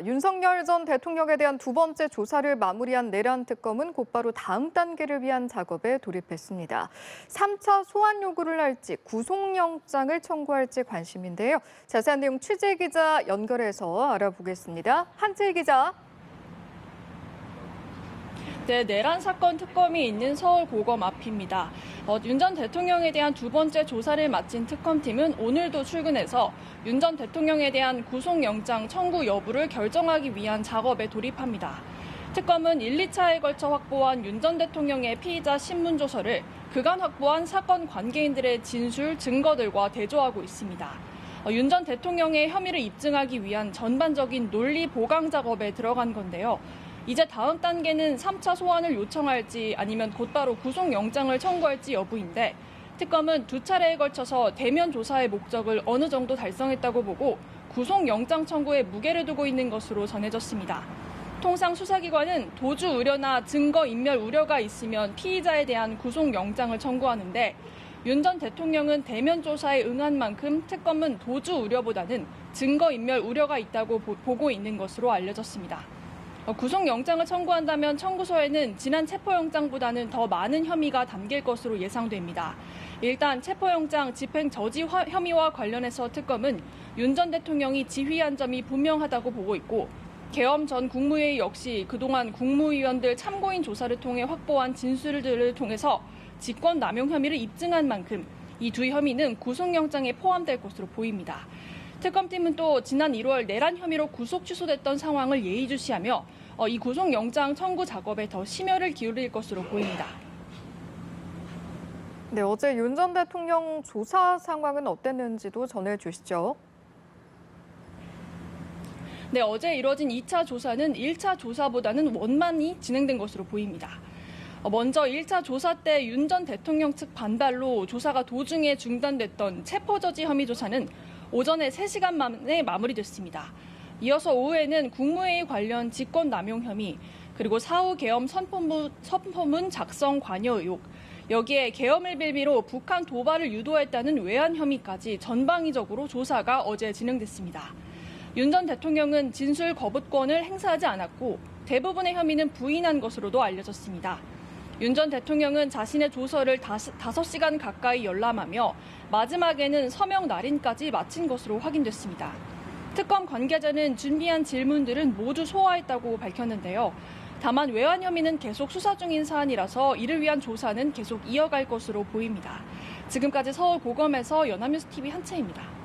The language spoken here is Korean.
윤석열 전 대통령에 대한 두 번째 조사를 마무리한 내란 특검은 곧바로 다음 단계를 위한 작업에 돌입했습니다. 3차 소환 요구를 할지 구속영장을 청구할지 관심인데요. 자세한 내용 취재 기자 연결해서 알아보겠습니다. 한채희 기자. 네, 내란 사건 특검이 있는 서울고검 앞입니다. 윤 전 대통령에 대한 두 번째 조사를 마친 특검팀은 오늘도 출근해서 윤 전 대통령에 대한 구속영장 청구 여부를 결정하기 위한 작업에 돌입합니다. 특검은 1, 2차에 걸쳐 확보한 윤 전 대통령의 피의자 신문조서를 그간 확보한 사건 관계인들의 진술, 증거들과 대조하고 있습니다. 윤 전 대통령의 혐의를 입증하기 위한 전반적인 논리 보강 작업에 들어간 건데요. 이제 다음 단계는 3차 소환을 요청할지 아니면 곧바로 구속영장을 청구할지 여부인데 특검은 두 차례에 걸쳐서 대면 조사의 목적을 어느 정도 달성했다고 보고 구속영장 청구에 무게를 두고 있는 것으로 전해졌습니다. 통상 수사기관은 도주 우려나 증거인멸 우려가 있으면 피의자에 대한 구속영장을 청구하는데 윤 전 대통령은 대면 조사에 응한 만큼 특검은 도주 우려보다는 증거인멸 우려가 있다고 보고 있는 것으로 알려졌습니다. 구속영장을 청구한다면 청구서에는 지난 체포영장보다는 더 많은 혐의가 담길 것으로 예상됩니다. 일단 체포영장 집행 저지 혐의와 관련해서 특검은 윤 전 대통령이 지휘한 점이 분명하다고 보고 있고 계엄 전 국무회의 역시 그동안 국무위원들 참고인 조사를 통해 확보한 진술들을 통해서 직권남용 혐의를 입증한 만큼 이 두 혐의는 구속영장에 포함될 것으로 보입니다. 특검팀은 또 지난 1월 내란 혐의로 구속 취소됐던 상황을 예의주시하며 이 구속영장 청구 작업에 더 심혈을 기울일 것으로 보입니다. 네, 어제 윤 전 대통령 조사 상황은 어땠는지도 전해주시죠. 네, 어제 이뤄진 2차 조사는 1차 조사보다는 원만히 진행된 것으로 보입니다. 먼저 1차 조사 때 윤 전 대통령 측 반발로 조사가 도중에 중단됐던 체포저지 혐의 조사는 오전에 3시간 만에 마무리됐습니다. 이어서 오후에는 국무회의 관련 직권남용 혐의, 그리고 사후 계엄 선포문 작성 관여 의혹, 여기에 계엄을 빌미로 북한 도발을 유도했다는 외환 혐의까지 전방위적으로 조사가 어제 진행됐습니다. 윤 전 대통령은 진술 거부권을 행사하지 않았고 대부분의 혐의는 부인한 것으로도 알려졌습니다. 윤 전 대통령은 자신의 조서를 5시간 가까이 열람하며 마지막에는 서명 날인까지 마친 것으로 확인됐습니다. 특검 관계자는 준비한 질문들은 모두 소화했다고 밝혔는데요. 다만 외환 혐의는 계속 수사 중인 사안이라서 이를 위한 조사는 계속 이어갈 것으로 보입니다. 지금까지 서울고검에서 연합뉴스TV 한채입니다.